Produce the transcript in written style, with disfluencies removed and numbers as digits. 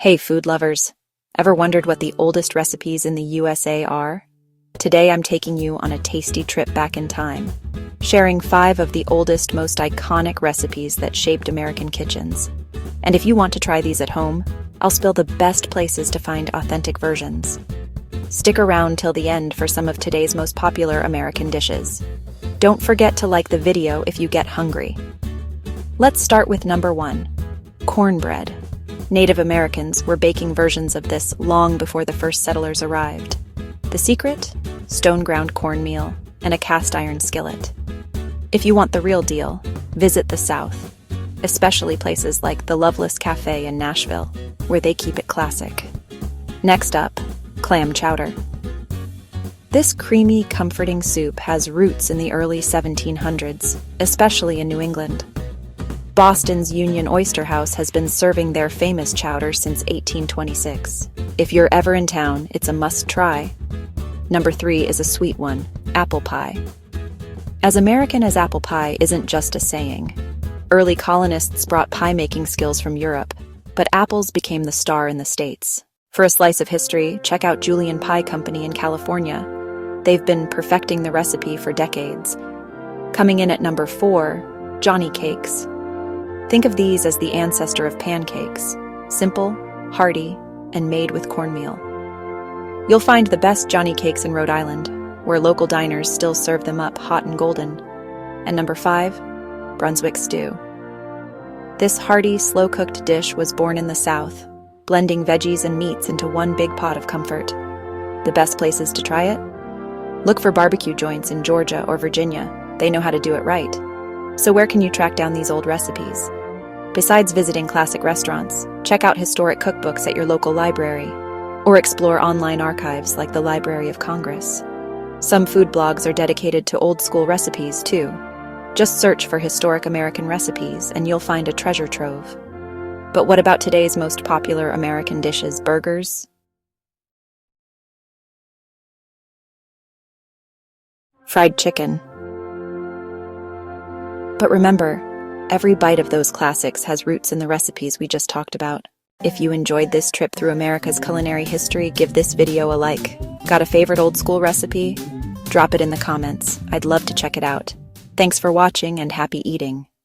Hey, food lovers! Ever wondered what the oldest recipes in the USA are? Today I'm taking you on a tasty trip back in time, sharing 5 of the oldest, most iconic recipes that shaped American kitchens. And if you want to try these at home, I'll spill the best places to find authentic versions. Stick around till the end for some of today's most popular American dishes. Don't forget to like the video if you get hungry. Let's start with number 1, cornbread. Native Americans were baking versions of this long before the first settlers arrived. The secret? Stone-ground cornmeal and a cast-iron skillet. If you want the real deal, visit the South, especially places like the Loveless Cafe in Nashville, where they keep it classic. Next up, clam chowder. This creamy, comforting soup has roots in the early 1700s, especially in New England. Boston's Union Oyster House has been serving their famous chowder since 1826. If you're ever in town, it's a must-try. Number 3 is a sweet one, apple pie. As American as apple pie isn't just a saying. Early colonists brought pie-making skills from Europe, but apples became the star in the States. For a slice of history, check out Julian Pie Company in California. They've been perfecting the recipe for decades. Coming in at number 4, Johnny cakes. Think of these as the ancestor of pancakes, simple, hearty, and made with cornmeal. You'll find the best Johnny cakes in Rhode Island, where local diners still serve them up hot and golden. And number 5, Brunswick stew. This hearty, slow-cooked dish was born in the South, blending veggies and meats into one big pot of comfort. The best places to try it? Look for barbecue joints in Georgia or Virginia. They know how to do it right. So where can you track down these old recipes? Besides visiting classic restaurants, check out historic cookbooks at your local library, or explore online archives like the Library of Congress. Some food blogs are dedicated to old-school recipes, too. Just search for historic American recipes and you'll find a treasure trove. But what about today's most popular American dishes, burgers? Fried chicken. But remember, every bite of those classics has roots in the recipes we just talked about. If you enjoyed this trip through America's culinary history, give this video a like. Got a favorite old school recipe? Drop it in the comments. I'd love to check it out. Thanks for watching and happy eating.